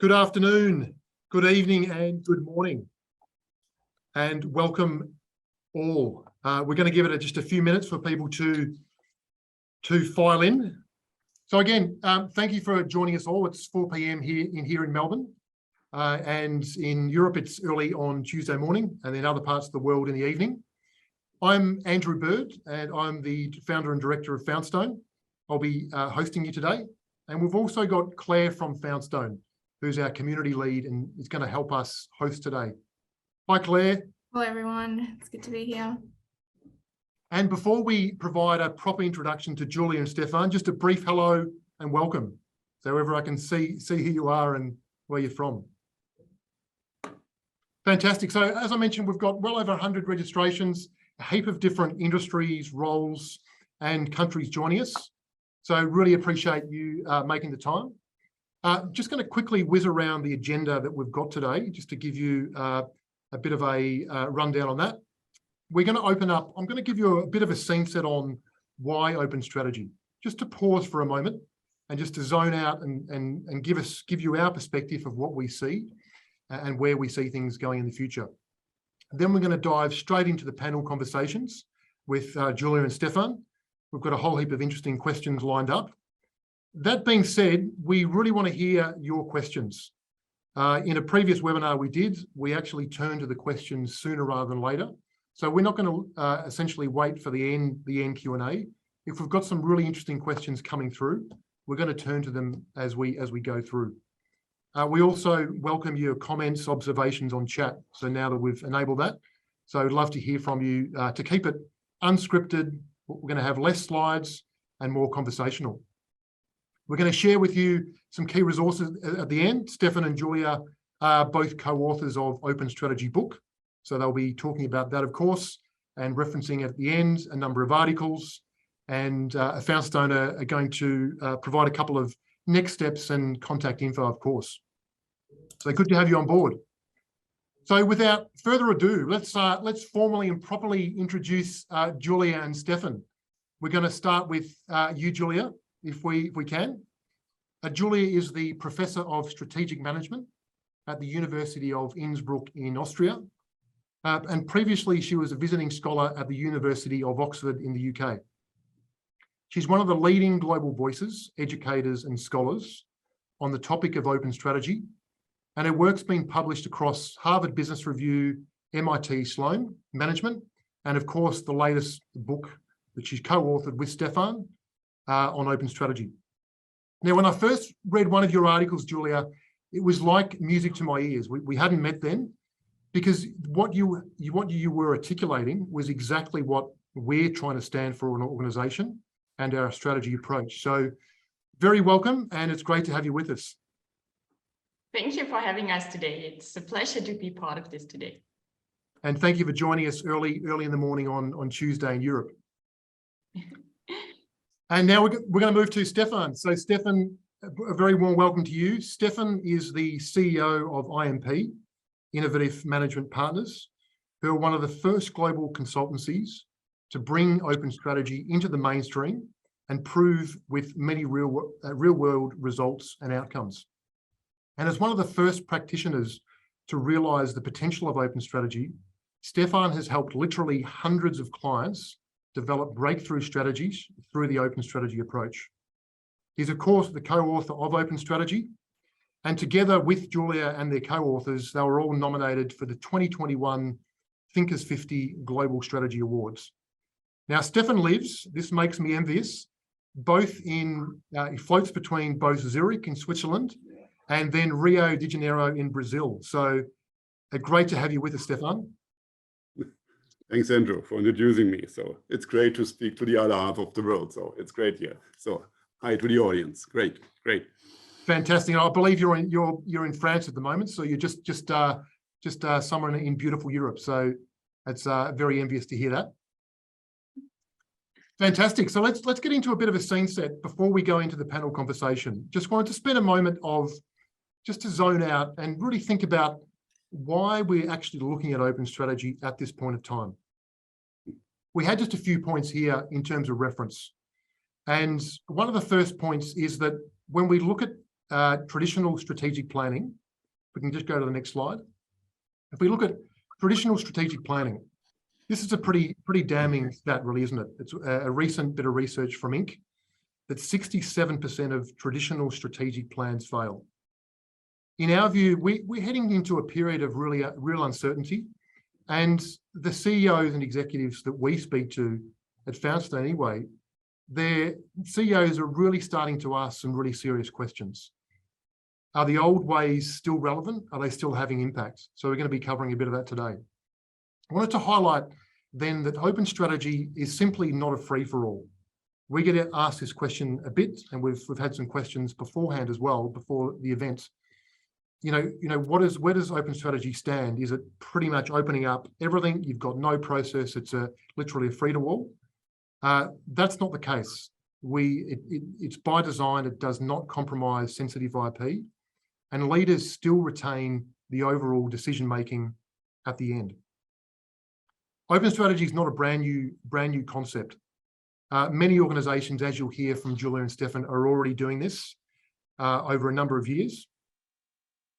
Good afternoon, good evening, and good morning, and welcome all. We're going to give it just a few minutes for people to file in. So again, thank you for joining us all. It's 4 p.m. here in Melbourne, and in Europe it's early on Tuesday morning, and in other parts of the world in the evening. I'm Andrew Bird, and I'm the founder and director of Foundstone. I'll be hosting you today, and we've also got Claire from Foundstone, who's our community lead and is going to help us host today. Hi, Claire. Hello, everyone. It's good to be here. And before we provide a proper introduction to Julia and Stephan, just a brief hello and welcome, so ever I can see who you are and where you're from. Fantastic. So as I mentioned, we've got well over 100 registrations, a heap of different industries, roles, and countries joining us. So really appreciate you making the time. Just going to quickly whiz around the agenda that we've got today, just to give you a bit of a rundown on that. We're going to open up, I'm going to give you a bit of a scene set on why open strategy, just to pause for a moment and just to zone out and give you our perspective of what we see and where we see things going in the future. Then we're going to dive straight into the panel conversations with Julia and Stephan. We've got a whole heap of interesting questions lined up. That being said, we really want to hear your questions. In a previous webinar we actually turned to the questions sooner rather than later. So we're not going to essentially wait for the end Q&A. If we've got some really interesting questions coming through, we're going to turn to them as we go through. We also welcome your comments, observations on chat. So now that we've enabled that, so I'd love to hear from you to keep it unscripted. We're going to have less slides and more conversational. We're going to share with you some key resources at the end. Stephan and Julia are both co-authors of Open Strategy book. So they'll be talking about that, of course, and referencing at the end a number of articles. And Foundstone are going to provide a couple of next steps and contact info, of course. So good to have you on board. So without further ado, let's formally and properly introduce Julia and Stephan. We're going to start with you, Julia, if we can. Julia is the Professor of Strategic Management at the University of Innsbruck in Austria. And previously, she was a visiting scholar at the University of Oxford in the UK. She's one of the leading global voices, educators, and scholars on the topic of open strategy. And her work's been published across Harvard Business Review, MIT Sloan Management, and of course, the latest book that she's co-authored with Stephan on open strategy. Now, when I first read one of your articles, Julia, it was like music to my ears. We hadn't met then, because what you were articulating was exactly what we're trying to stand for in an organization and our strategy approach. So very welcome, and it's great to have you with us. Thank you for having us today. It's a pleasure to be part of this today. And thank you for joining us early in the morning on Tuesday in Europe. And now we're going to move to Stephan. So Stephan, a very warm welcome to you. Stephan is the CEO of IMP, Innovative Management Partners, who are one of the first global consultancies to bring open strategy into the mainstream and prove with many real-world results and outcomes. And as one of the first practitioners to realize the potential of open strategy, Stephan has helped literally hundreds of clients develop breakthrough strategies through the open strategy approach. He's, of course, the co-author of Open Strategy, and together with Julia and their co-authors, they were all nominated for the 2021 Thinkers 50 Global Strategy Awards. Now, Stephan lives, this makes me envious, he floats between both Zurich in Switzerland and then Rio de Janeiro in Brazil. So great to have you with us, Stephan. Thanks, Andrew, for introducing me. So it's great to speak to the other half of the world. So it's great here. So hi to the audience. Great. Fantastic. I believe you're in France at the moment, so you're just somewhere in beautiful Europe. So it's very envious to hear that. Fantastic. So let's get into a bit of a scene set before we go into the panel conversation. Just wanted to spend a moment just to zone out and really think about why we're actually looking at open strategy at this point of time. We had just a few points here in terms of reference. And one of the first points is that when we look at traditional strategic planning, we can just go to the next slide. If we look at traditional strategic planning, this is a pretty damning stat, really, isn't it? It's a recent bit of research from Inc. that 67% of traditional strategic plans fail. In our view, we're heading into a period of real uncertainty, and the CEOs and executives that we speak to at Foundstone anyway, their CEOs are really starting to ask some really serious questions. Are the old ways still relevant? Are they still having impact? So we're going to be covering a bit of that today. I wanted to highlight then that open strategy is simply not a free-for-all. We get asked this question a bit, and we've had some questions beforehand as well, before the event. Where does open strategy stand? Is it pretty much opening up everything? You've got no process. It's literally a free-to-all. That's not the case. It's by design. It does not compromise sensitive IP, and leaders still retain the overall decision-making at the end. Open strategy is not a brand new concept. Many organizations, as you'll hear from Julia and Stephan, are already doing this over a number of years.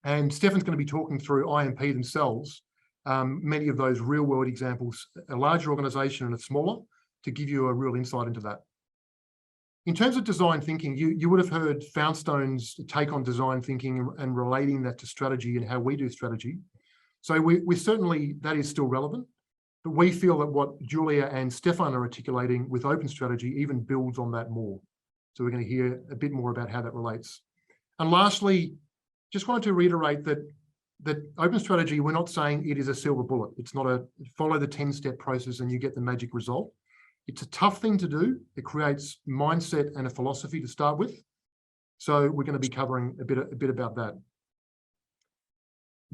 And Stephan's going to be talking through IMP themselves, many of those real-world examples, a larger organization and a smaller, to give you a real insight into that. In terms of design thinking, you would have heard Foundstone's take on design thinking and relating that to strategy and how we do strategy. So we certainly, that is still relevant, but we feel that what Julia and Stephan are articulating with open strategy even builds on that more. So we're going to hear a bit more about how that relates. And lastly, just wanted to reiterate that open strategy, we're not saying it is a silver bullet. It's not a follow the 10-step process and you get the magic result. It's a tough thing to do. It creates mindset and a philosophy to start with. So we're going to be covering a bit about that.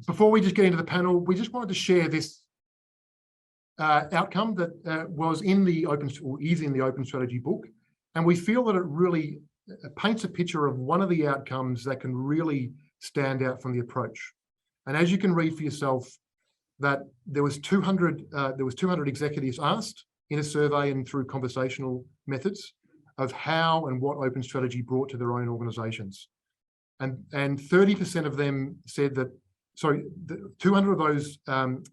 Before we just get into the panel, we just wanted to share this outcome that was in the is in the open strategy book. And we feel that it really paints a picture of one of the outcomes that can really stand out from the approach. And as you can read for yourself, that there was 200 executives asked in a survey and through conversational methods of how and what open strategy brought to their own organizations. And 30% of them said that, 200 of those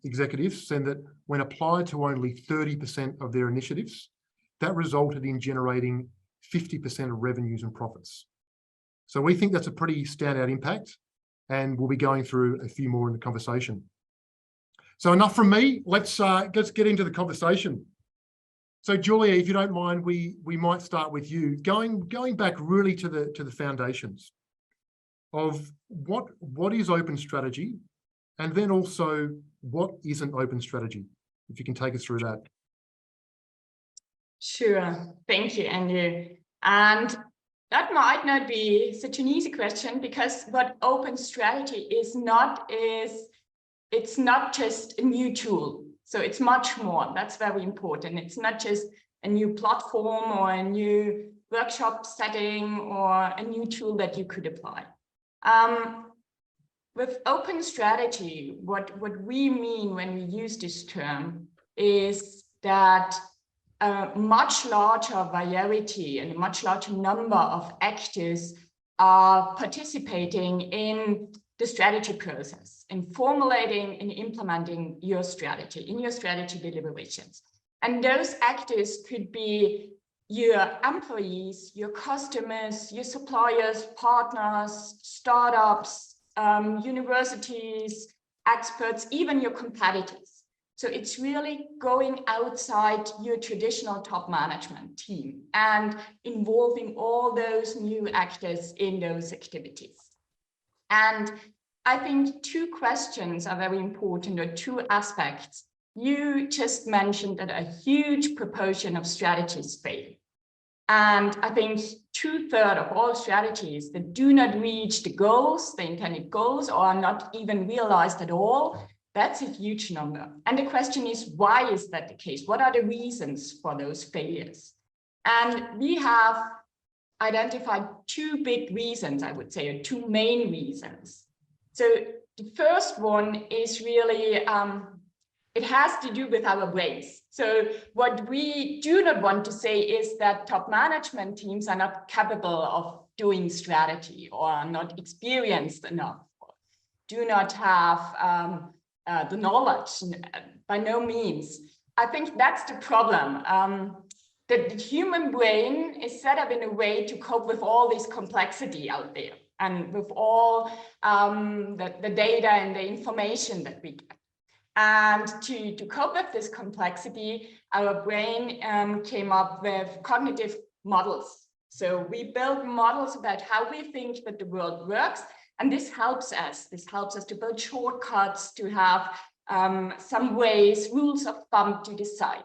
executives said that when applied to only 30% of their initiatives, that resulted in generating 50% of revenues and profits. So we think that's a pretty standout impact, and we'll be going through a few more in the conversation. So enough from me. Let's get into the conversation. So Julia, if you don't mind, we might start with you, going back really to the foundations of what is open strategy, and then also what isn't open strategy, if you can take us through that. Sure, thank you, Andrew. And that might not be such an easy question, because what open strategy is it's not just a new tool. So it's much more. That's very important. It's not just a new platform or a new workshop setting or a new tool that you could apply. With open strategy, what we mean when we use this term is that a much larger variety and a much larger number of actors are participating in the strategy process, in formulating and implementing your strategy, in your strategy deliberations. And those actors could be your employees, your customers, your suppliers, partners, startups, universities, experts, even your competitors. So it's really going outside your traditional top management team and involving all those new actors in those activities. And I think two questions are very important, or two aspects. You just mentioned that a huge proportion of strategies fail. And I think 2/3 of all strategies that do not reach the goals, the intended goals, or are not even realized at all, that's a huge number. And the question is, why is that the case? What are the reasons for those failures? And we have identified two big reasons, I would say, or two main reasons. So the first one is really, it has to do with our brains. So what we do not want to say is that top management teams are not capable of doing strategy or are not experienced enough, or do not have the knowledge. By no means. I think that's the problem. The human brain is set up in a way to cope with all this complexity out there and with all the data and the information that we get. And to cope with this complexity, our brain came up with cognitive models. So we build models about how we think that the world works. And this helps us. This helps us to build shortcuts, to have some ways, rules of thumb to decide.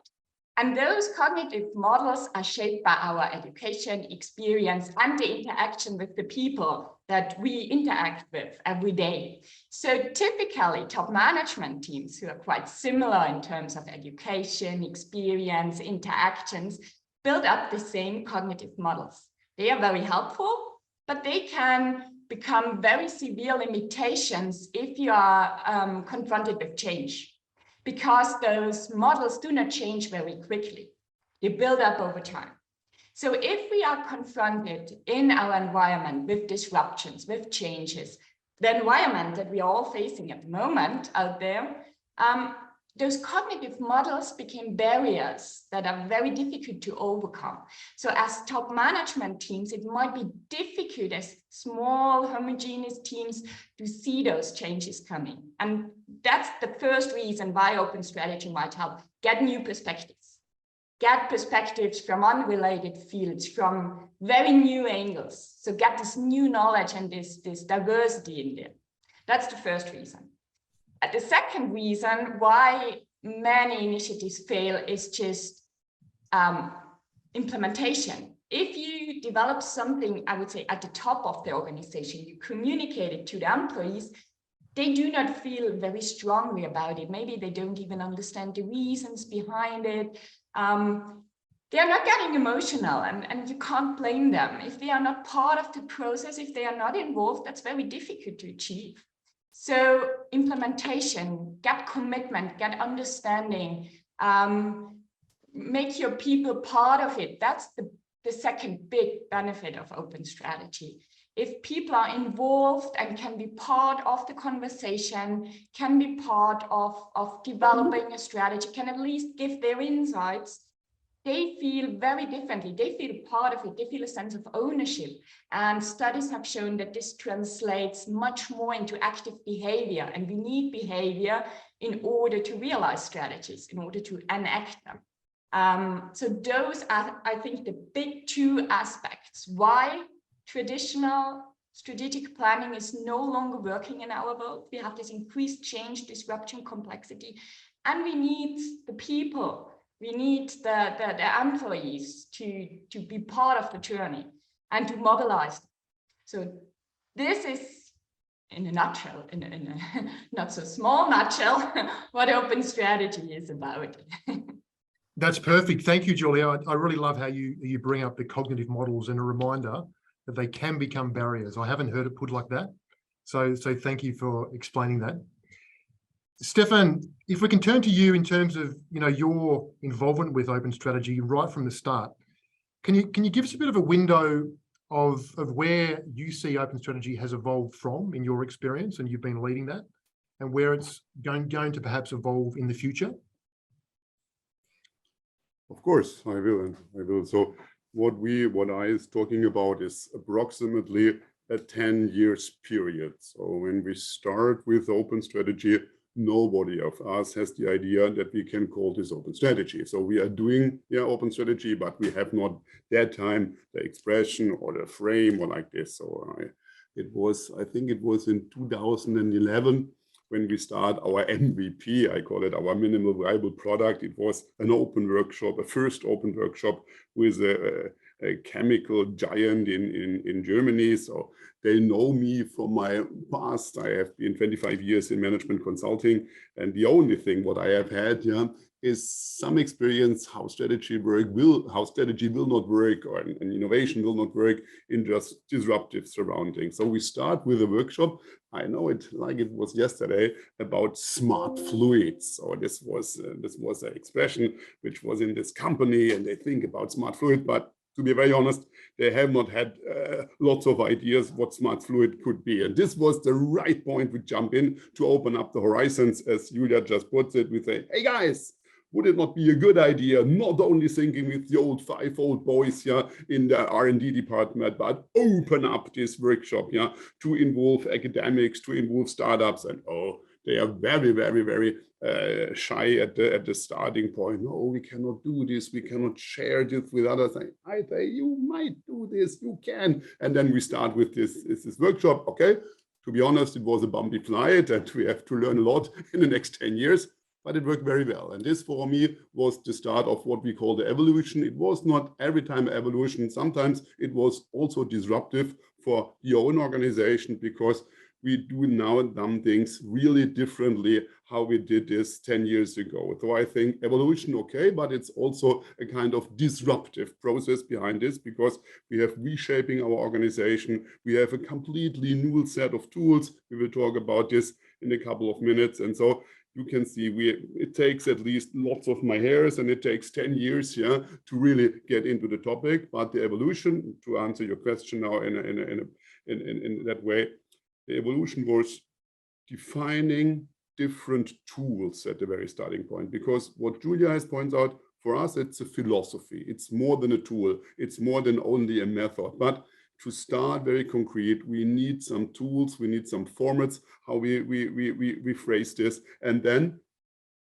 And those cognitive models are shaped by our education, experience, and the interaction with the people that we interact with every day. So typically, top management teams who are quite similar in terms of education, experience, interactions, build up the same cognitive models. They are very helpful, but they can become very severe limitations if you are confronted with change, because those models do not change very quickly. They build up over time. So if we are confronted in our environment with disruptions, with changes, the environment that we are all facing at the moment out there, those cognitive models became barriers that are very difficult to overcome. So as top management teams, it might be difficult as small homogeneous teams to see those changes coming. And that's the first reason why open strategy might help. Get new perspectives. Get perspectives from unrelated fields, from very new angles. So get this new knowledge and this diversity in there. That's the first reason. The second reason why many initiatives fail is just implementation. If you develop something, I would say, at the top of the organization, you communicate it to the employees, they do not feel very strongly about it. Maybe they don't even understand the reasons behind it. They are not getting emotional, and you can't blame them. If they are not part of the process, if they are not involved, that's very difficult to achieve. So implementation, get commitment, get understanding, make your people part of it. That's the second big benefit of open strategy. If people are involved and can be part of the conversation, can be part of developing a strategy, can at least give their insights, they feel very differently. They feel part of it. They feel a sense of ownership. And studies have shown that this translates much more into active behavior. And we need behavior in order to realize strategies, in order to enact them. So those are, I think, the big two aspects. Why traditional strategic planning is no longer working in our world. We have this increased change, disruption, complexity, and we need the people. We need the employees to be part of the journey and to mobilize them. So this is, in a nutshell, in a not so small nutshell, what open strategy is about. That's perfect. Thank you, Julia. I really love how you bring up the cognitive models and a reminder that they can become barriers. I haven't heard it put like that. So thank you for explaining that. Stephan, if we can turn to you in terms of your involvement with open strategy right from the start, can you give us a bit of a window of where you see open strategy has evolved from in your experience, and you've been leading that, and where it's going to perhaps evolve in the future? Of course, I will. So what I is talking about is approximately a 10 years period. So when we start with open strategy, nobody of us has the idea that we can call this open strategy. So we are doing open strategy, but we have not that time the expression or the frame or like this. So I think it was in 2011 when we start our MVP. I call it our minimal viable product. It was an open workshop, a first open workshop with a chemical giant in Germany. So they know me from my past. I have been 25 years in management consulting. And the only thing what I have had is some experience how strategy will not work, or an innovation will not work in just disruptive surroundings. So we start with a workshop. I know it like it was yesterday, about smart fluids. So this was an expression which was in this company, and they think about smart fluid, but to be very honest, they have not had lots of ideas what smart fluid could be. And this was the right point we jump in to open up the horizons, as Julia just puts it. We say, hey guys, would it not be a good idea, not only thinking with the old 5 old boys in the R&D department, but open up this workshop to involve academics, to involve startups, and they are very, very, very shy at the starting point. No, we cannot do this. We cannot share this with others. I say, you might do this. You can. And then we start with this workshop. Okay. To be honest, it was a bumpy flight, and we have to learn a lot in the next 10 years. But it worked very well. And this for me was the start of what we call the evolution. It was not every time evolution. Sometimes it was also disruptive for your own organization, because we do now some things really differently how we did this 10 years ago. So I think evolution, okay, but it's also a kind of disruptive process behind this, because we have reshaping our organization. We have a completely new set of tools. We will talk about this in a couple of minutes. And so you can see it takes at least lots of my hairs, and it takes 10 years to really get into the topic. But the evolution, to answer your question now in that way, the evolution was defining different tools at the very starting point, because what Julia has pointed out, for us, it's a philosophy. It's more than a tool. It's more than only a method. But to start very concrete, we need some tools, we need some formats, how we phrase this. And then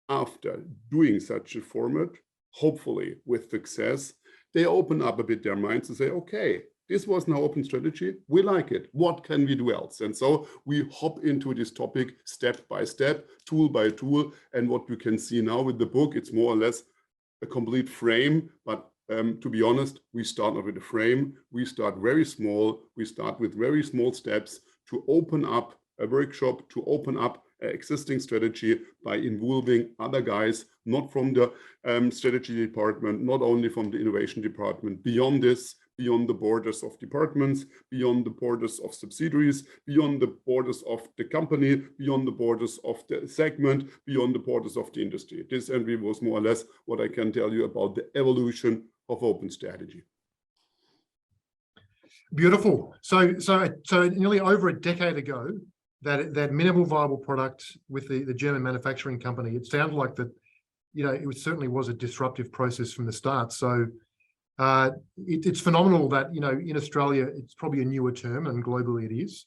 after doing such a format, hopefully with success, they open up a bit their minds to say, okay, this was now open strategy. We like it. What can we do else? And so we hop into this topic step by step, tool by tool. And what you can see now with the book, it's more or less a complete frame. But to be honest, we start not with a frame. We start very small. We start with very small steps to open up a workshop, to open up an existing strategy by involving other guys, not from the strategy department, not only from the innovation department, beyond this, beyond the borders of departments, beyond the borders of subsidiaries, beyond the borders of the company, beyond the borders of the segment, beyond the borders of the industry. This was more or less what I can tell you about the evolution of open strategy. Beautiful. So nearly over a decade ago, that minimal viable product with the German manufacturing company, it sounded like that, it certainly was a disruptive process from the start. So it's phenomenal that, in Australia, it's probably a newer term, and globally it is,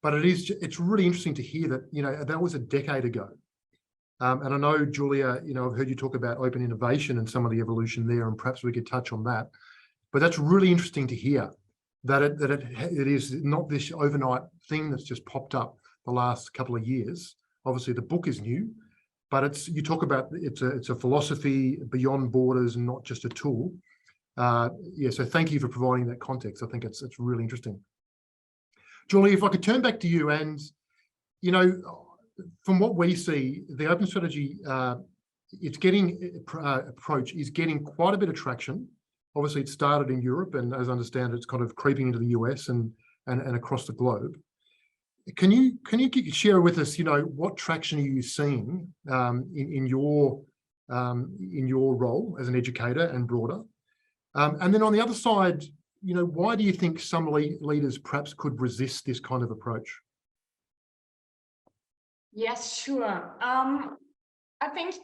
but it's really interesting to hear that, that was a decade ago. And I know, Julia, I've heard you talk about open innovation and some of the evolution there, and perhaps we could touch on that. But that's really interesting to hear that it is not this overnight thing that's just popped up the last couple of years. Obviously, the book is new, but you talk about it's a philosophy beyond borders and not just a tool. So thank you for providing that context. I think it's really interesting. Julie, if I could turn back to you, and from what we see, the open strategy approach is getting quite a bit of traction. Obviously, it started in Europe, and as I understand, it's kind of creeping into the US and across the globe. Can you share with us, what traction are you seeing in your role as an educator and broader? And then on the other side, why do you think some leaders perhaps could resist this kind of approach? Yes, sure. I think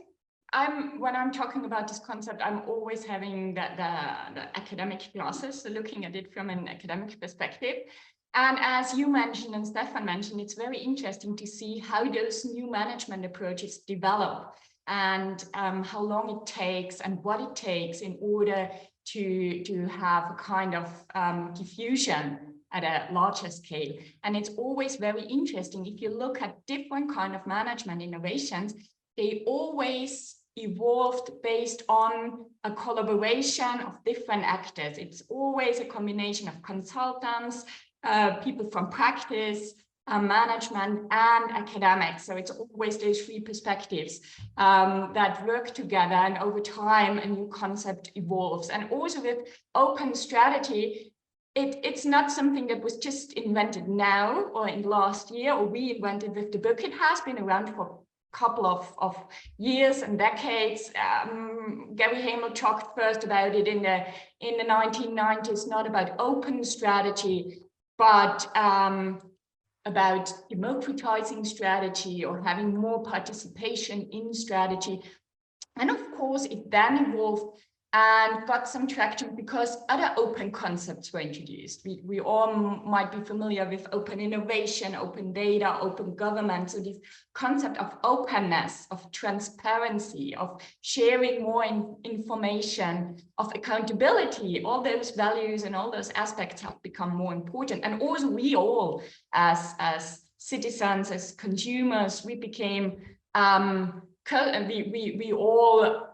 when I'm talking about this concept, I'm always having the academic glasses, so looking at it from an academic perspective. And as you mentioned and Stephan mentioned, it's very interesting to see how those new management approaches develop, and how long it takes and what it takes in order to have a kind of diffusion at a larger scale. And it's always very interesting. If you look at different kind of management innovations, they always evolved based on a collaboration of different actors. It's always a combination of consultants, people from practice, management, and academics. So it's always those three perspectives that work together, and over time a new concept evolves. And also with open strategy, it's not something that was just invented now or in the last year, or we invented with the book. It has been around for couple of years and decades. Gary Hamel talked first about it in the 1990s, not about open strategy, but about democratizing strategy or having more participation in strategy. And of course, it then evolved and got some traction because other open concepts were introduced. We all might be familiar with open innovation, open data, open government. So this concept of openness, of transparency, of sharing more information, of accountability, all those values and all those aspects have become more important. And also we all, as citizens, as consumers, we became, we all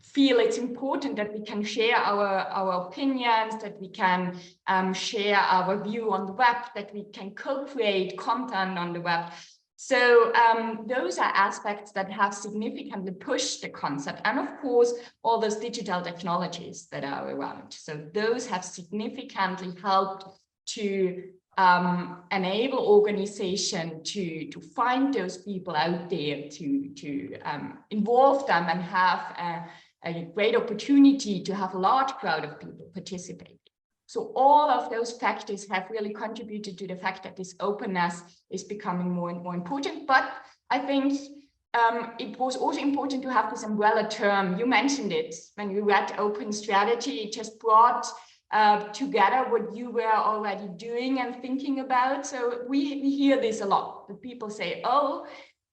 feel it's important that we can share our opinions, that we can share our view on the web, that we can co-create content on the web. So those are aspects that have significantly pushed the concept. And of course, all those digital technologies that are around. So those have significantly helped to enable organization to find those people out there, to involve them and have a great opportunity to have a large crowd of people participate. So all of those factors have really contributed to the fact that this openness is becoming more and more important. But I think it was also important to have this umbrella term. You mentioned it when we read open strategy. It just brought together what you were already doing and thinking about. So we hear this a lot. The people say, oh,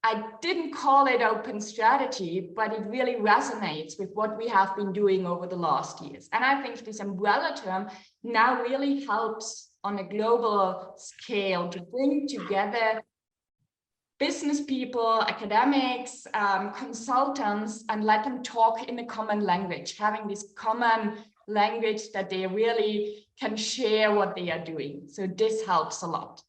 I didn't call it open strategy, but it really resonates with what we have been doing over the last years. And I think this umbrella term now really helps on a global scale to bring together business people, academics, consultants, and let them talk in a common language, having this common language that they really can share what they are doing. So this helps a lot.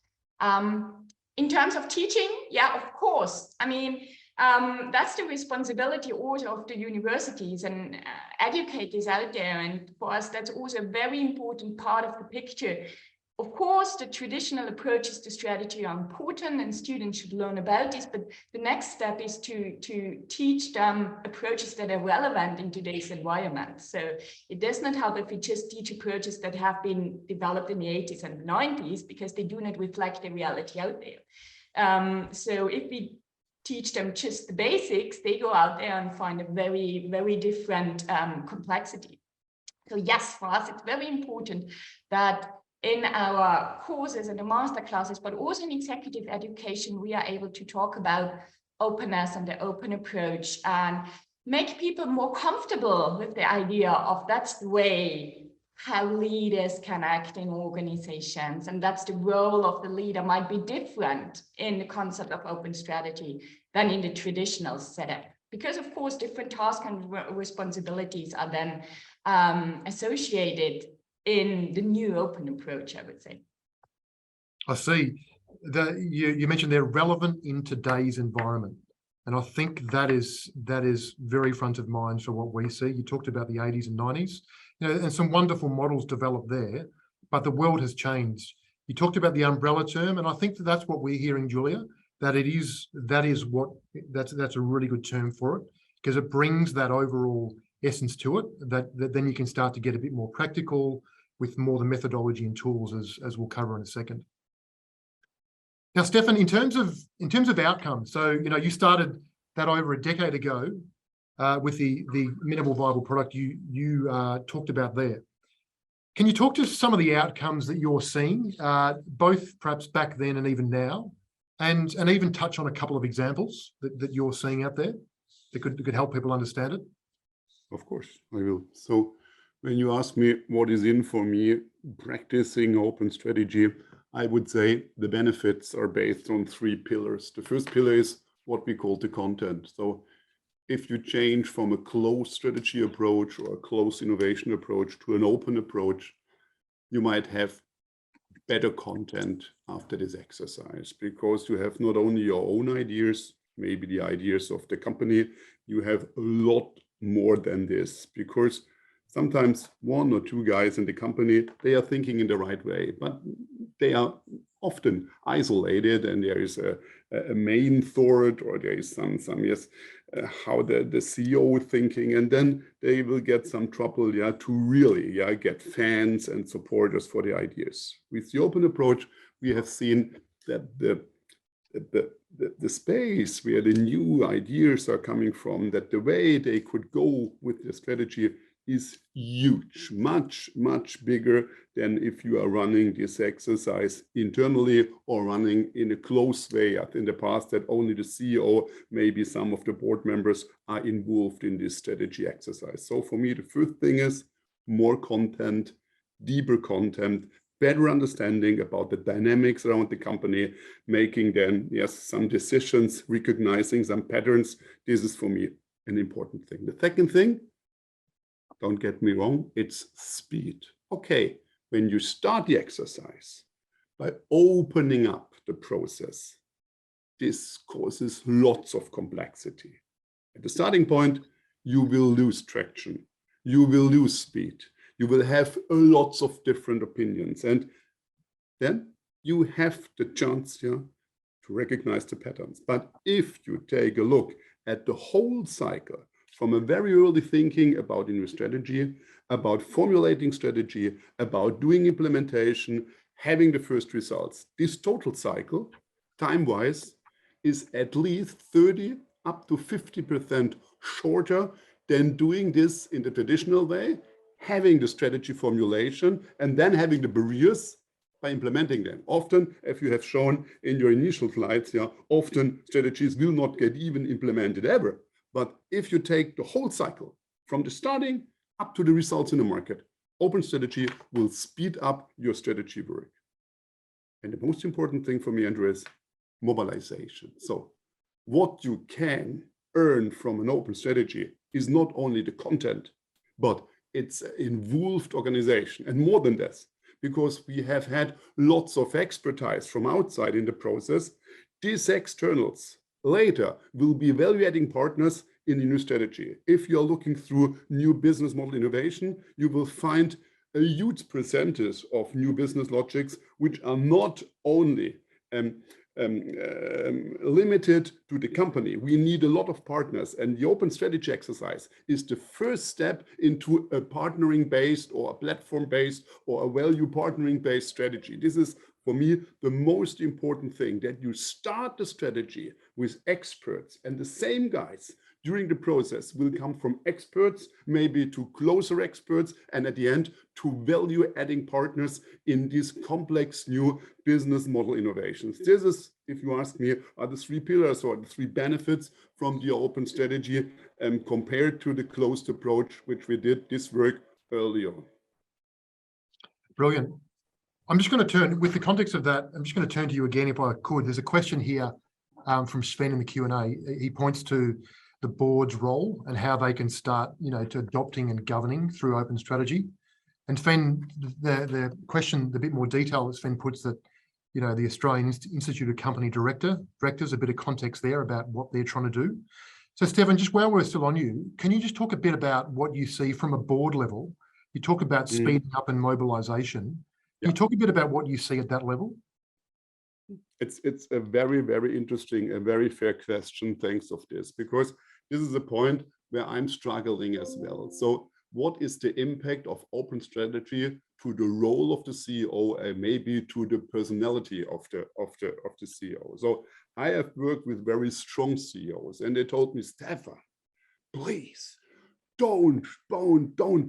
In terms of teaching, yeah, of course. I mean, that's the responsibility also of the universities and educators out there. And for us, that's also a very important part of the picture. Of course, the traditional approaches to strategy are important and students should learn about this, but the next step is to teach them approaches that are relevant in today's environment. So it does not help if we just teach approaches that have been developed in the 80s and 90s because they do not reflect the reality out there. So if we teach them just the basics, they go out there and find a very, very different complexity. So yes, for us, it's very important that in our courses and the master classes, but also in executive education, we are able to talk about openness and the open approach and make people more comfortable with the idea of that's the way how leaders can act in organizations. And that's the role of the leader might be different in the concept of open strategy than in the traditional setup. Because of course, different tasks and responsibilities are then associated in the new open approach, I would say. I see that you mentioned they're relevant in today's environment. And I think that is very front of mind for what we see. You talked about the 80s and 90s, you know, and some wonderful models developed there, but the world has changed. You talked about the umbrella term, and I think that's what we're hearing, Julia, that that's a really good term for it, because it brings that overall essence to it, that then you can start to get a bit more practical with more the methodology and tools, as we'll cover in a second. Now, Stephan, in terms of outcomes, so you know you started that over a decade ago with the minimal viable product you talked about there. Can you talk to some of the outcomes that you're seeing, both perhaps back then and even now, and even touch on a couple of examples that you're seeing out there that could help people understand it? Of course, I will. So when you ask me what is in for me practicing open strategy, I would say the benefits are based on 3 pillars. The first pillar is what we call the content. So if you change from a closed strategy approach or a closed innovation approach to an open approach, you might have better content after this exercise, because you have not only your own ideas, maybe the ideas of the company, you have a lot more than this, because sometimes 1 or 2 guys in the company, they are thinking in the right way, but they are often isolated, and there is a main thought, or there is some yes, how the CEO is thinking, and then they will get some trouble, yeah, to really, yeah, get fans and supporters for the ideas. With the open approach, we have seen that the space where the new ideas are coming from, that the way they could go with the strategy is huge, much bigger than if you are running this exercise internally or running in a close way. In the past, that only the CEO, maybe some of the board members, are involved in this strategy exercise. So for me, the first thing is more content, deeper content, better understanding about the dynamics around the company, making then, yes, some decisions, recognizing some patterns. This is for me an important thing. The second thing, don't get me wrong, it's speed. Okay, when you start the exercise by opening up the process, this causes lots of complexity. At the starting point, you will lose traction, you will lose speed, you will have lots of different opinions, and then you have the chance, yeah, to recognize the patterns. But if you take a look at the whole cycle, from a very early thinking about new strategy, about formulating strategy, about doing implementation, having the first results, this total cycle, time-wise, is at least 30 up to 50% shorter than doing this in the traditional way, having the strategy formulation, and then having the barriers by implementing them. Often, if you have shown in your initial slides, yeah, often strategies will not get even implemented ever. But if you take the whole cycle from the starting up to the results in the market, open strategy will speed up your strategy work. And the most important thing for me, Andrew, is mobilization. So what you can earn from an open strategy is not only the content, but it's an involved organization. And more than this, because we have had lots of expertise from outside in the process, these externals later will be value-adding partners in the new strategy. If you're looking through new business model innovation, you will find a huge percentage of new business logics, which are not only limited to the company. We need a lot of partners, and the open strategy exercise is the first step into a partnering-based or a platform-based or a value partnering-based strategy. This is, for me, the most important thing, that you start the strategy with experts, and the same guys during the process will come from experts, maybe to closer experts, and at the end to value-adding partners in these complex new business model innovations. This is, if you ask me, are the three pillars or the three benefits from the open strategy compared to the closed approach, which we did this work early on. Brilliant. I'm just going to turn, with the context of that, I'm just going to turn to you again if I could. There's a question here from Sven in the Q&A. He points to the board's role and how they can start, to adopting and governing through open strategy. And Sven, the question, the bit more detail that Sven puts, that, the Australian Institute of Company Directors, a bit of context there about what they're trying to do. So Stephan, just while we're still on you, can you just talk a bit about what you see from a board level? You talk about speeding up and mobilization. Can you talk a bit about what you see at that level? It's a very, very interesting and very fair question. Thanks of this, because this is a point where I'm struggling as well. So what is the impact of open strategy to the role of the CEO and maybe to the personality of the CEO? So I have worked with very strong CEOs, and they told me, Stephan, please don't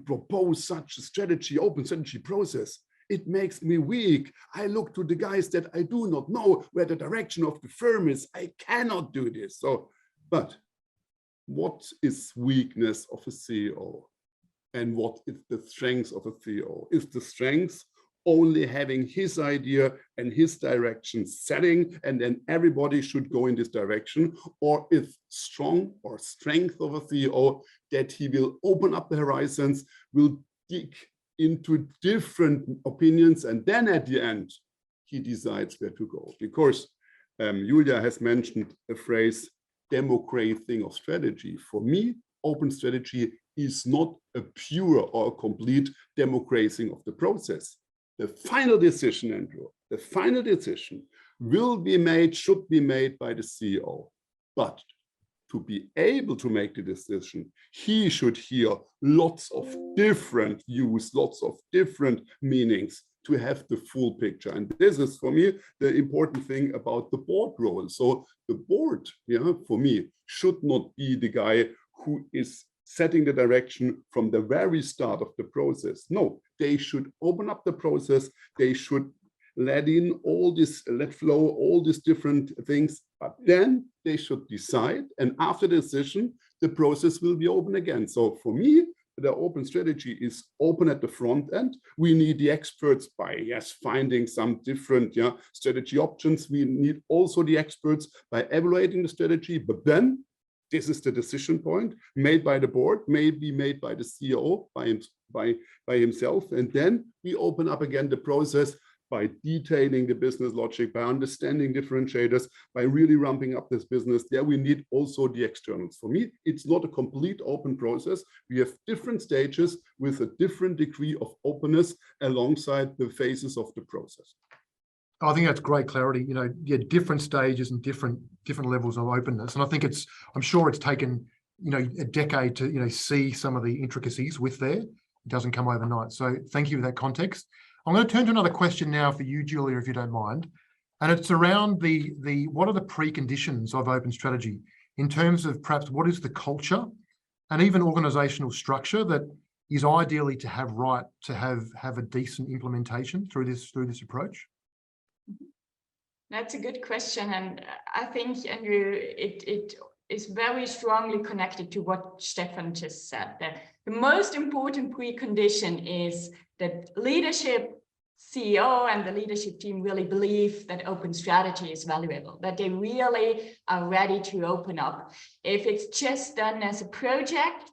propose such a strategy, open strategy process. It makes me weak. I look to the guys that I do not know where the direction of the firm is. I cannot do this. So, but what is weakness of a CEO? And what is the strength of a CEO? Is the strength only having his idea and his direction setting, and then everybody should go in this direction? Or is strong or strength of a CEO that he will open up the horizons, will dig into different opinions, and then at the end, he decides where to go? Because Julia has mentioned a phrase, democrating of strategy. For me, open strategy is not a pure or a complete democrating of the process. The final decision, Andrew, The final decision will be made, should be made by the CEO. But to be able to make the decision, he should hear lots of different views, lots of different meanings to have the full picture. And this is, for me, the important thing about the board role. So the board, for me, should not be the guy who is setting the direction from the very start of the process. No, they should open up the process. They should let flow all these different things, but then they should decide. And after the decision, the process will be open again. So for me, the open strategy is open at the front end. We need the experts by, finding some different strategy options. We need also the experts by evaluating the strategy, but then this is the decision point made by the board, maybe made by the CEO, by himself. And then we open up again the process by detailing the business logic, by understanding differentiators, by really ramping up this business. There we need also the externals. For me, it's not a complete open process. We have different stages with a different degree of openness alongside the phases of the process. I think that's great clarity. Different stages and different levels of openness. And I think I'm sure it's taken, a decade to, see some of the intricacies with there. It doesn't come overnight. So thank you for that context. I'm going to turn to another question now for you, Julia, if you don't mind. And it's around what are the preconditions of open strategy in terms of perhaps what is the culture and even organizational structure that is ideally to have a decent implementation through this approach? That's a good question. And I think, Andrew, it is very strongly connected to what Stephan just said. That the most important precondition is that leadership, CEO and the leadership team really believe that open strategy is valuable, that they really are ready to open up. If it's just done as a project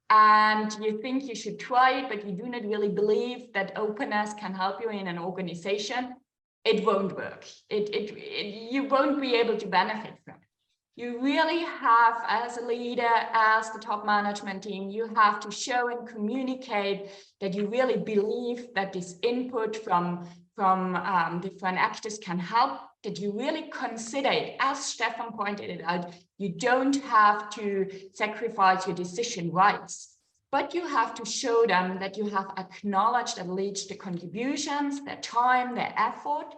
and you think you should try it, but you do not really believe that openness can help you in an organization, it won't work. You won't be able to benefit from it. You really have, as a leader, as the top management team, you have to show and communicate that you really believe that this input from different actors can help, that you really consider it. As Stephan pointed it out, you don't have to sacrifice your decision rights, but you have to show them that you have acknowledged at least the contributions, their time, their effort.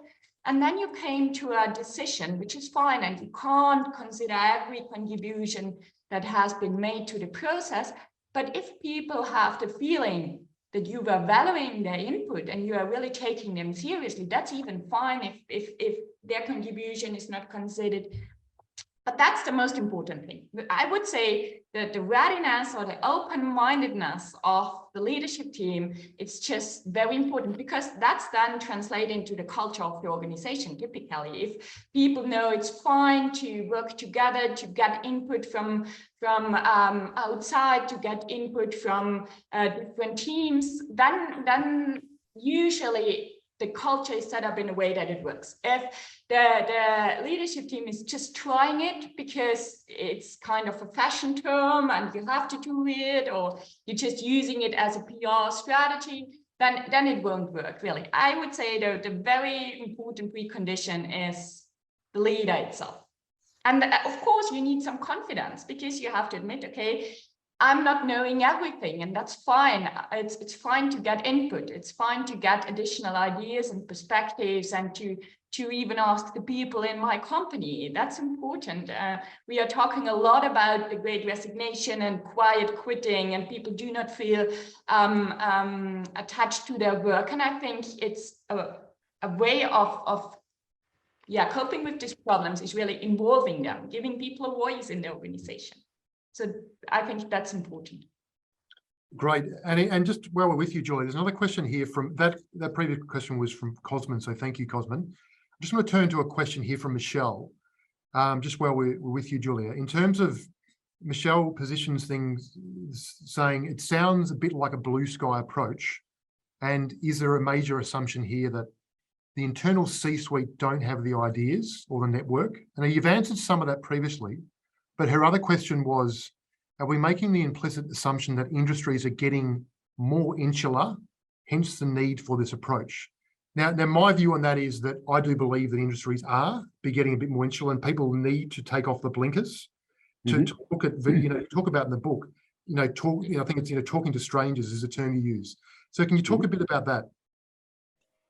And then you came to a decision, which is fine, and you can't consider every contribution that has been made to the process. But if people have the feeling that you were valuing their input and you are really taking them seriously, that's even fine if their contribution is not considered. But that's the most important thing. I would say that the readiness or the open-mindedness of the leadership team, it's just very important, because that's then translated into the culture of the organization. Typically, if people know it's fine to work together, to get input from outside, to get input from different teams, then usually the culture is set up in a way that it works. If the leadership team is just trying it because it's kind of a fashion term and you have to do it, or you're just using it as a PR strategy, then it won't work, really. I would say the very important precondition is the leader itself. And of course, you need some confidence, because you have to admit, okay, I'm not knowing everything, and that's fine. It's fine to get input. It's fine to get additional ideas and perspectives, and to even ask the people in my company. That's important. We are talking a lot about the Great Resignation and quiet quitting, and people do not feel attached to their work. And I think it's a way of coping with these problems is really involving them, giving people a voice in the organization. So I think that's important. Great. And just while we're with you, Julie, there's another question here from that previous question was from Cosman. So thank you, Cosman. I just want to turn to a question here from Michelle, just while we're with you, Julia. In terms of, Michelle positions things saying it sounds a bit like a blue sky approach. And is there a major assumption here that the internal C-suite don't have the ideas or the network? And you've answered some of that previously. But her other question was, are we making the implicit assumption that industries are getting more insular, hence the need for this approach? Now, my view on that is that I do believe that industries are getting a bit more insular, and people need to take off the blinkers to look at, talk about in the book, I think it's, talking to strangers is a term you use. So can you talk a bit about that?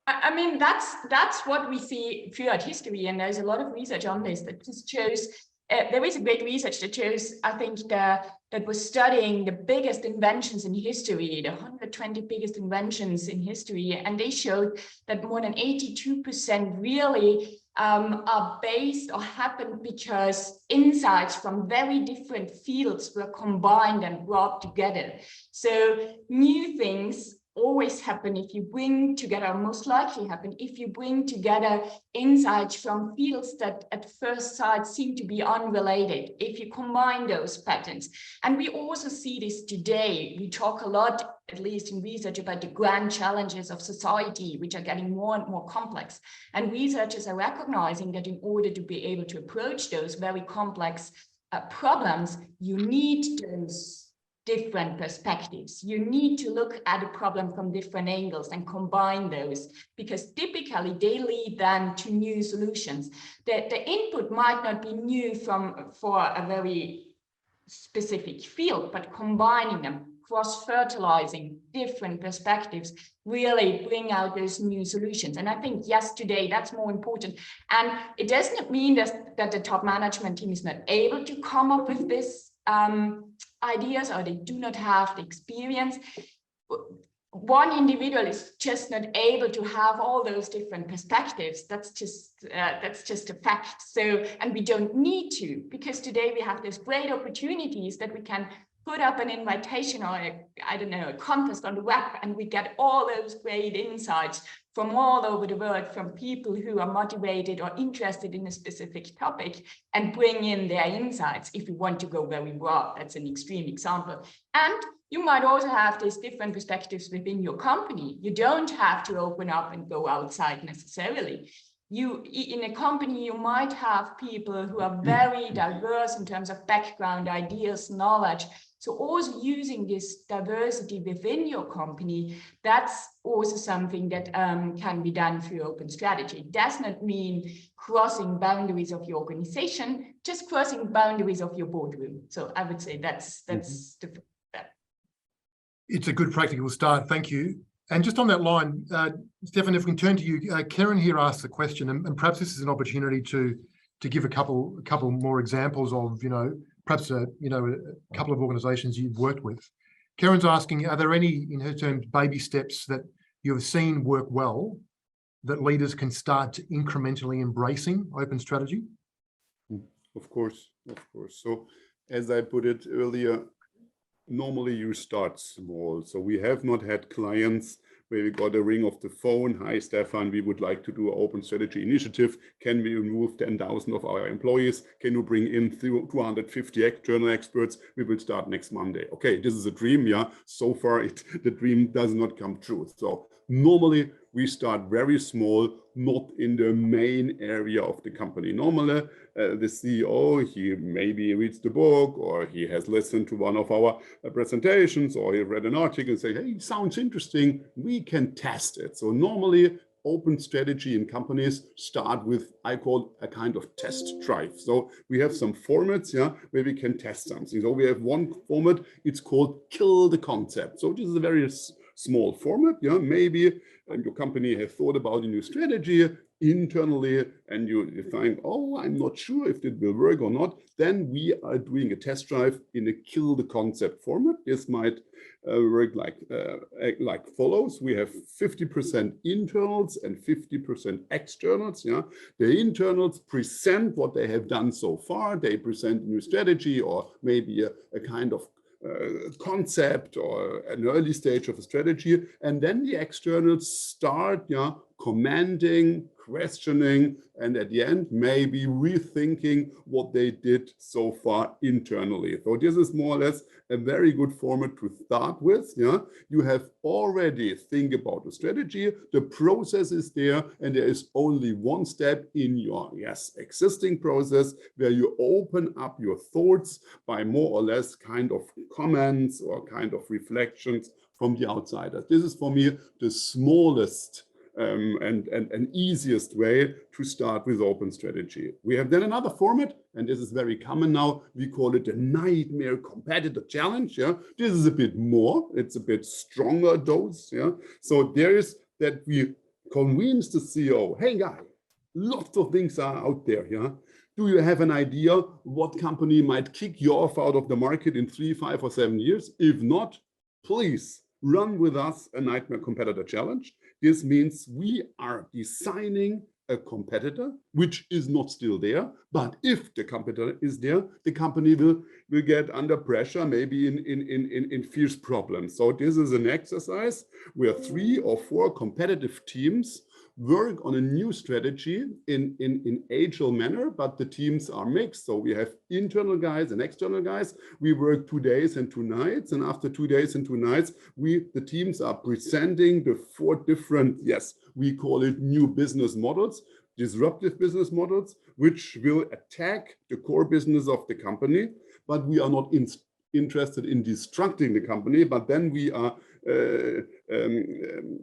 I mean, that's what we see throughout history, and there's a lot of research on this that just shows. There is a great research that shows, I think, that was studying the biggest inventions in history, the 120 biggest inventions in history, and they showed that more than 82% really are based or happened because insights from very different fields were combined and brought together. So new things always happen if you bring together, or most likely happen if you bring together insights from fields that at first sight seem to be unrelated, if you combine those patterns. And we also see this today. We talk a lot, at least in research, about the grand challenges of society, which are getting more and more complex. And researchers are recognizing that in order to be able to approach those very complex problems, you need those different perspectives. You need to look at a problem from different angles and combine those, because typically they lead then to new solutions. The input might not be new for a very specific field, but combining them, cross-fertilizing different perspectives, really bring out those new solutions. And I think, yes, today that's more important. And it doesn't mean that the top management team is not able to come up with this ideas, or they do not have the experience. One individual is just not able to have all those different perspectives. That's just a fact. So, and we don't need to, because today we have these great opportunities that we can put up an invitation or a contest on the web, and we get all those great insights from all over the world, from people who are motivated or interested in a specific topic, and bring in their insights. If you want to go very broad, that's an extreme example. And you might also have these different perspectives within your company. You don't have to open up and go outside necessarily. In a company, you might have people who are very diverse in terms of background, ideas, knowledge. So also using this diversity within your company, that's also something that can be done through open strategy. It does not mean crossing boundaries of your organization, just crossing boundaries of your boardroom. So I would say that's It's a good practical start. Thank you. And just on that line, Stephan, if we can turn to you, Karen here asked a question, and perhaps this is an opportunity to give a couple more examples of, perhaps a couple of organizations you've worked with. Karen's asking, are there any, in her terms, baby steps that you have seen work well that leaders can start to incrementally embracing open strategy? Of course. So as I put it earlier, normally you start small. So we have not had clients where we got a ring of the phone. Hi, Stephan, we would like to do an open strategy initiative. Can we remove 10,000 of our employees? Can you bring in 250 external experts? We will start next Monday. Okay, this is a dream, yeah. So far, the dream does not come true. So normally we start very small, not in the main area of the company. Normally, the CEO, he maybe reads the book, or he has listened to one of our presentations, or he read an article and say, hey, sounds interesting, we can test it. So normally, open strategy in companies start with, I call a kind of test drive. So we have some formats, yeah, where we can test something. So we have one format, it's called kill the concept. So this is a very small format, yeah, maybe your company has thought about a new strategy internally, and you think, oh, I'm not sure if it will work or not. Then we are doing a test drive in a kill the concept format. This might work like follows. We have 50% internals and 50% externals. Yeah, the internals present what they have done so far. They present a new strategy, or maybe a kind of concept or an early stage of a strategy, and then the externals start commenting, questioning, and at the end maybe rethinking what they did so far internally. So this is more or less a very good format to start with. Yeah, you have already think about the strategy, the process is there, and there is only one step in your existing process where you open up your thoughts by more or less kind of comments or kind of reflections from the outsiders. This is for me the smallest and easiest way to start with open strategy. We have then another format, and this is very common now. We call it a nightmare competitor challenge. Yeah, this is a bit more. It's a bit stronger dose. Yeah, so there is that we convince the CEO. Hey, guy, lots of things are out there. Yeah. Do you have an idea what company might kick you off out of the market in 3, 5, or 7 years? If not, please run with us a nightmare competitor challenge. This means we are designing a competitor which is not still there, but if the competitor is there, the company will get under pressure, maybe in fierce problems. So this is an exercise where 3 or 4 competitive teams work on a new strategy in agile manner, but the teams are mixed. So we have internal guys and external guys. We work 2 days and 2 nights, and after 2 days and 2 nights, the teams are presenting the 4 different, yes, we call it new business models, disruptive business models, which will attack the core business of the company. But we are not interested in destructing the company, but then we are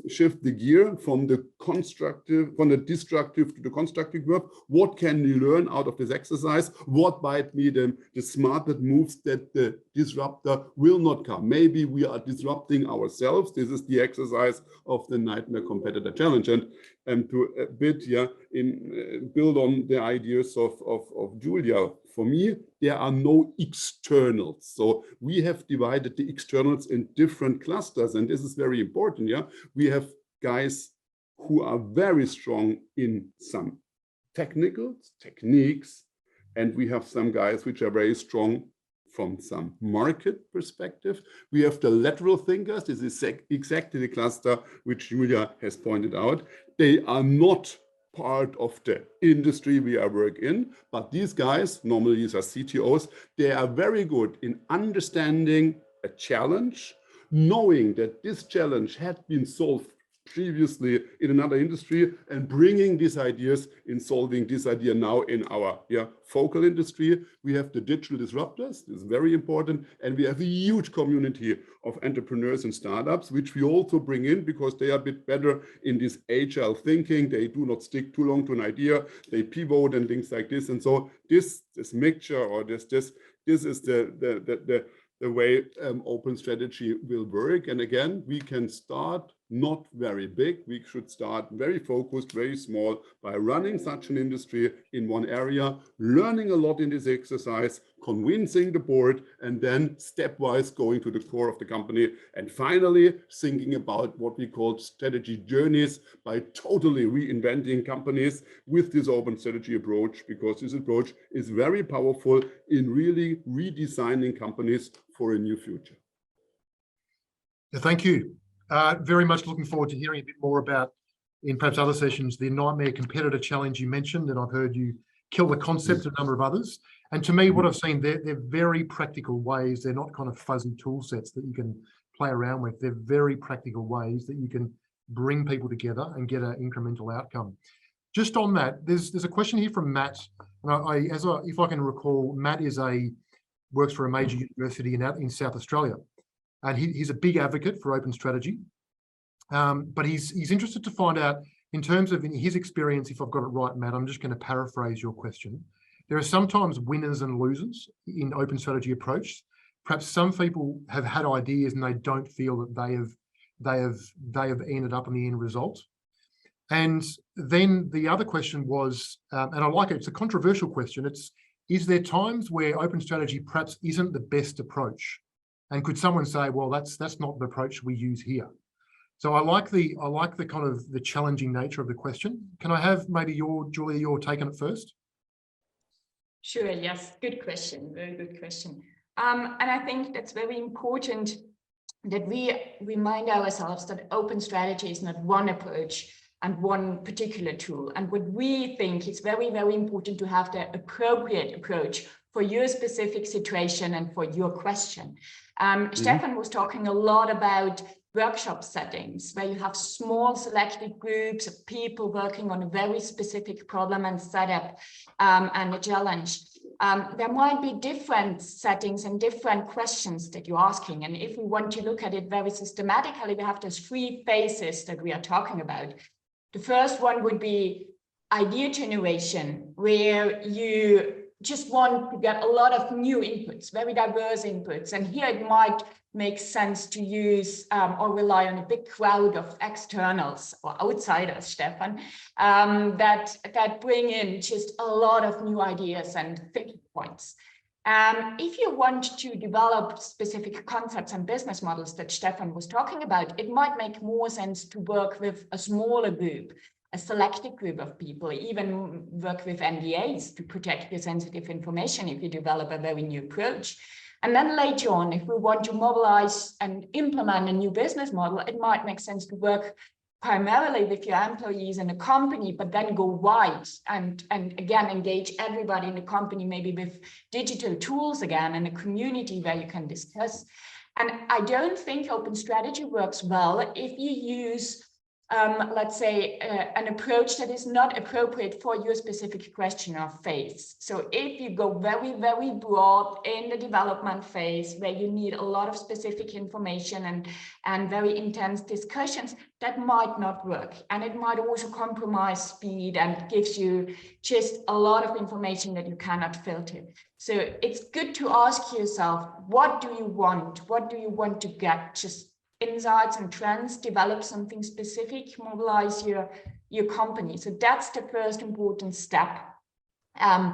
shift the gear from the destructive to the constructive work. What can we learn out of this exercise? What might be the smarter moves that the disruptor will not come? Maybe we are disrupting ourselves. This is the exercise of the nightmare competitor challenge. And to a bit, yeah, build on the ideas of Julia. For me, there are no externals. So we have divided the externals in different clusters, and this is very important. Yeah, we have guys who are very strong in some techniques, and we have some guys which are very strong from some market perspective. We have the lateral thinkers. This is exactly the cluster which Julia has pointed out. They are not part of the industry we are working in, but these guys, normally these are CTOs, they are very good in understanding a challenge, knowing that this challenge had been solved previously in another industry, and bringing these ideas in solving this idea now in our focal industry. We have the digital disruptors, this is very important, and we have a huge community of entrepreneurs and startups, which we also bring in because they are a bit better in this agile thinking. They do not stick too long to an idea, they pivot and things like this. And so this mixture, or this is the way open strategy will work. And again, we can start not very big. We should start very focused, very small, by running such an industry in one area, learning a lot in this exercise, convincing the board, and then stepwise going to the core of the company. And finally, thinking about what we call strategy journeys by totally reinventing companies with this open strategy approach, because this approach is very powerful in really redesigning companies for a new future. Thank you. Very much looking forward to hearing a bit more about, in perhaps other sessions, the nightmare competitor challenge you mentioned, and I've heard you kill the concept of a number of others. And to me, what I've seen, they're very practical ways. They're not kind of fuzzy tool sets that you can play around with. They're very practical ways that you can bring people together and get an incremental outcome. Just on that, there's a question here from Matt. And if I can recall, Matt works for a major university in South Australia. And he's a big advocate for open strategy, but he's interested to find out, in terms of his experience, if I've got it right, Matt, I'm just going to paraphrase your question. There are sometimes winners and losers in open strategy approach. Perhaps some people have had ideas and they don't feel that they have ended up in the end result. And then the other question was, and I like it, it's a controversial question. Is there times where open strategy perhaps isn't the best approach? And could someone say, well, that's not the approach we use here? So I like the kind of the challenging nature of the question. Can I have maybe Julia, your take on it first? Sure, yes, good question, very good question. And I think that's very important that we remind ourselves that open strategy is not one approach and one particular tool. And what we think is very, very important to have the appropriate approach for your specific situation and for your question. Stephan was talking a lot about workshop settings where you have small selected groups of people working on a very specific problem and setup and a challenge. There might be different settings and different questions that you're asking. And if we want to look at it very systematically, we have those 3 phases that we are talking about. The first one would be idea generation, where you just want to get a lot of new inputs, very diverse inputs. And here it might make sense to use or rely on a big crowd of externals or outsiders, Stephan, that bring in just a lot of new ideas and thinking points. If you want to develop specific concepts and business models that Stephan was talking about, it might make more sense to work with a smaller group, a selected group of people, even work with NDAs to protect your sensitive information if you develop a very new approach. And then later on, if we want to mobilize and implement a new business model, it might make sense to work primarily with your employees in a company, but then go wide and again, engage everybody in the company, maybe with digital tools again, and a community where you can discuss. And I don't think open strategy works well if you use let's say, an approach that is not appropriate for your specific question or phase. So if you go very, very broad in the development phase, where you need a lot of specific information and very intense discussions, that might not work. And it might also compromise speed and gives you just a lot of information that you cannot filter. So it's good to ask yourself, what do you want? What do you want to get? Just insights and trends, develop something specific, mobilize your company. So that's the first important step. And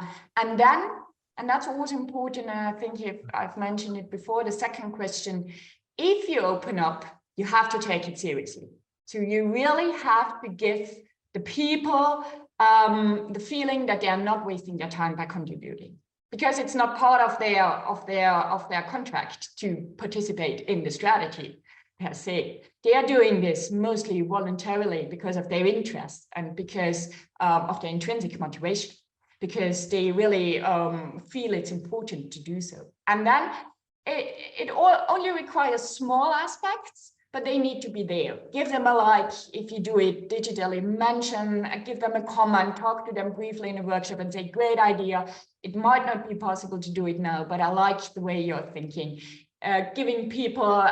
that's always important, and I think I've mentioned it before, the second question, if you open up, you have to take it seriously. So you really have to give the people the feeling that they are not wasting their time by contributing, because it's not part of their contract to participate in the strategy. Per se, they are doing this mostly voluntarily because of their interest and because of their intrinsic motivation, because they really feel it's important to do so. And then it only requires small aspects, but they need to be there. Give them a like if you do it digitally, give them a comment, talk to them briefly in a workshop and say, great idea. It might not be possible to do it now, but I like the way you're thinking. Giving people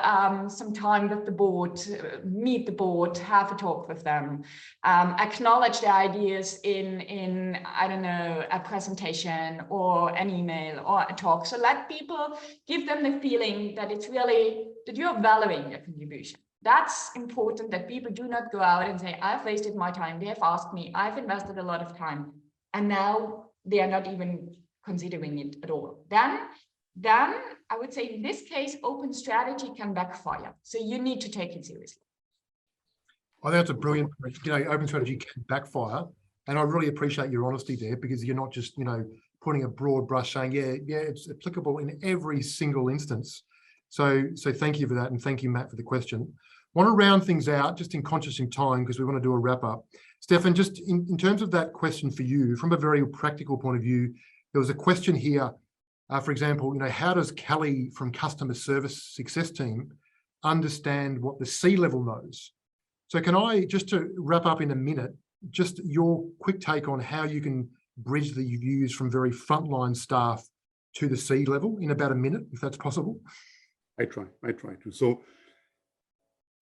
some time with the board, meet the board, have a talk with them, acknowledge their ideas in I don't know, a presentation or an email or a talk. So let people, give them the feeling that it's really, that you're valuing their contribution. That's important, that people do not go out and say, I've wasted my time, they have asked me, I've invested a lot of time, and now they are not even considering it at all. Then I would say in this case, open strategy can backfire. So you need to take it seriously. I think that's a brilliant point. Open strategy can backfire. And I really appreciate your honesty there, because you're not just, putting a broad brush saying, yeah, it's applicable in every single instance. So thank you for that. And thank you, Matt, for the question. Want to round things out just in conscious in time, because we want to do a wrap up. Stephan, just in terms of that question for you, from a very practical point of view, there was a question here. For example, how does Kelly from Customer Service Success Team understand what the C-level knows? So can I, just to wrap up in a minute, just your quick take on how you can bridge the views from very frontline staff to the C-level in about a minute, if that's possible? I try to. So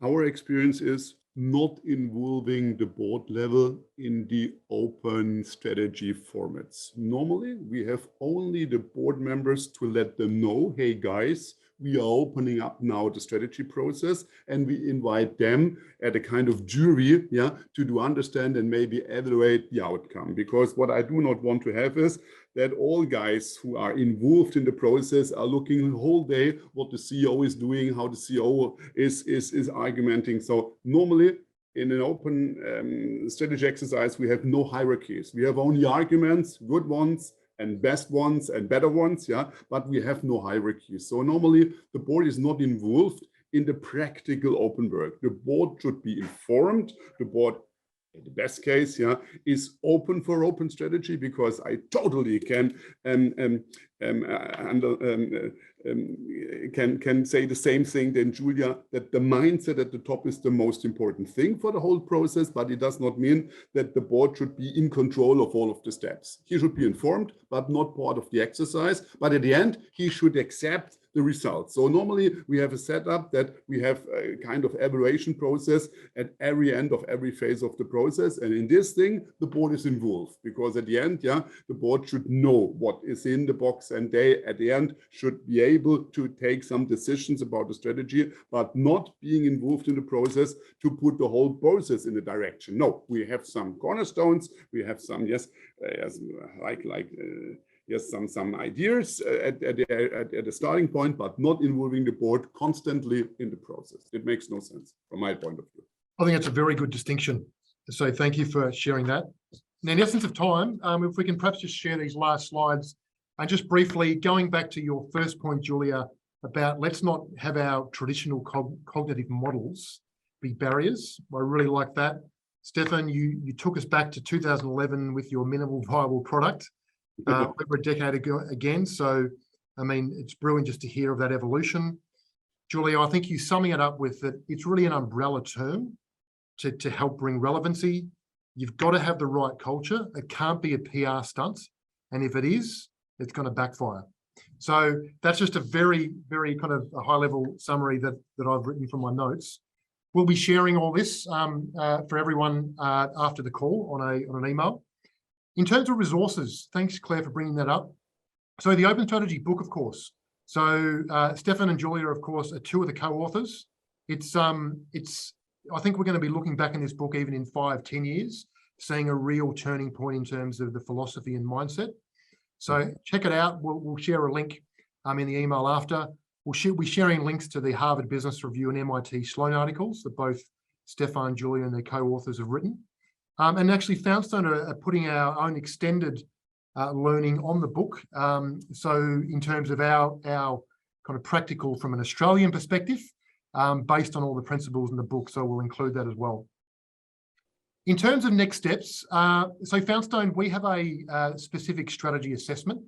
our experience is not involving the board level in the open strategy formats. Normally, we have only the board members to let them know, hey guys, we are opening up now the strategy process, and we invite them at a kind of jury, to do understand and maybe evaluate the outcome. Because what I do not want to have is that all guys who are involved in the process are looking the whole day what the CEO is doing, how the CEO is argumenting. So normally in an open strategy exercise, we have no hierarchies. We have only arguments, good ones and best ones and better ones, but we have no hierarchies. So normally the board is not involved in the practical open work. The board should be informed. The board, in the best case, is open for open strategy, because I totally can can say the same thing than Julia, that the mindset at the top is the most important thing for the whole process, but it does not mean that the board should be in control of all of the steps. He should be informed, but not part of the exercise. But at the end, he should accept the results. So normally we have a setup that we have a kind of evaluation process at every end of every phase of the process. And in this thing, the board is involved, because at the end, the board should know what is in the box, and they at the end should be able to take some decisions about the strategy, but not being involved in the process to put the whole process in a direction. No, we have some cornerstones, we have some, some ideas at the starting point, but not involving the board constantly in the process. It makes no sense from my point of view. I think that's a very good distinction. So thank you for sharing that. Now, in the essence of time, if we can perhaps just share these last slides, and just briefly going back to your first point, Julia, about let's not have our traditional cognitive models be barriers. I really like that. Stephan, you took us back to 2011 with your minimal viable product. Over a decade ago again. So, I mean, it's brilliant just to hear of that evolution. Julia, I think you summing it up with that it's really an umbrella term to help bring relevancy. You've got to have the right culture. It can't be a PR stunt. And if it is, it's going to backfire. So that's just a very, very kind of a high level summary that I've written from my notes. We'll be sharing all this for everyone after the call on an email. In terms of resources, thanks, Claire, for bringing that up. So the Open Strategy book, of course. So Stephan and Julia, of course, are two of the co-authors. I think we're going to be looking back in this book even in 5-10 years, seeing a real turning point in terms of the philosophy and mindset. So check it out. We'll share a link in the email after. We'll be sharing links to the Harvard Business Review and MIT Sloan articles that both Stephan, Julia, and their co-authors have written. And actually, Foundstone are putting our own extended learning on the book. So in terms of our kind of practical from an Australian perspective, based on all the principles in the book. So we'll include that as well. In terms of next steps, so Foundstone, we have a specific strategy assessment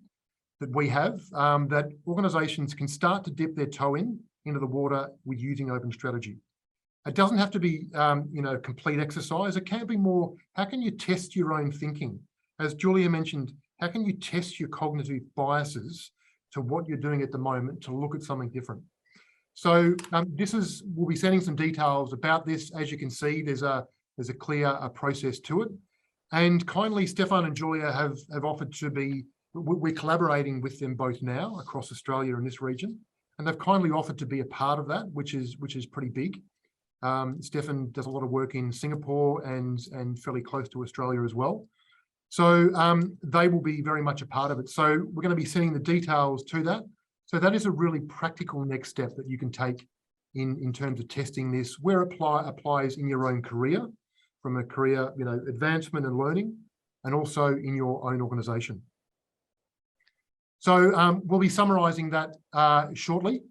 that we have that organisations can start to dip their toe into the water with using Open Strategy. It doesn't have to be, complete exercise. It can be more, how can you test your own thinking? As Julia mentioned, how can you test your cognitive biases to what you're doing at the moment to look at something different? So we'll be sending some details about this. As you can see, there's a clear process to it. And kindly, Stephan and Julia have offered to be, we're collaborating with them both now across Australia and this region. And they've kindly offered to be a part of that, which is pretty big. Stephan does a lot of work in Singapore and fairly close to Australia as well. So they will be very much a part of it. So we're going to be sending the details to that. So that is a really practical next step that you can take in terms of testing this, where it applies in your own career, from a career advancement and learning, and also in your own organisation. So we'll be summarising that shortly.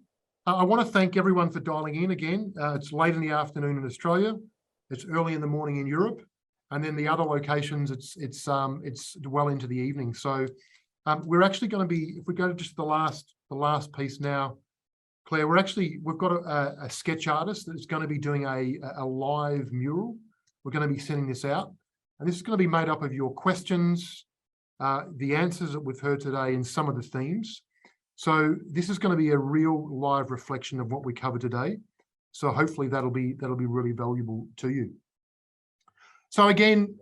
I want to thank everyone for dialing in again. It's late in the afternoon in Australia. It's early in the morning in Europe. And then the other locations, it's well into the evening. So we're actually going to be, if we go to just the last piece now, Claire, we've got a sketch artist that's going to be doing a live mural. We're going to be sending this out. And this is going to be made up of your questions, the answers that we've heard today, and some of the themes. So this is going to be a real live reflection of what we covered today. So hopefully that'll be really valuable to you. So again,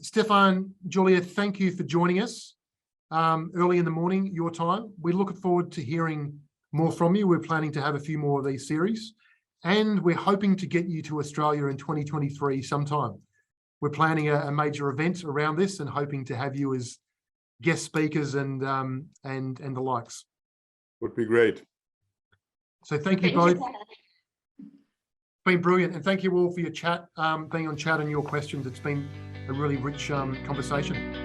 Stephan, Julia, thank you for joining us early in the morning, your time. We look forward to hearing more from you. We're planning to have a few more of these series, and we're hoping to get you to Australia in 2023 sometime. We're planning a major event around this and hoping to have you as guest speakers and the likes. Would be great. So thank you both. It's been brilliant, and thank you all for your chat, being on chat and your questions. It's been a really rich conversation.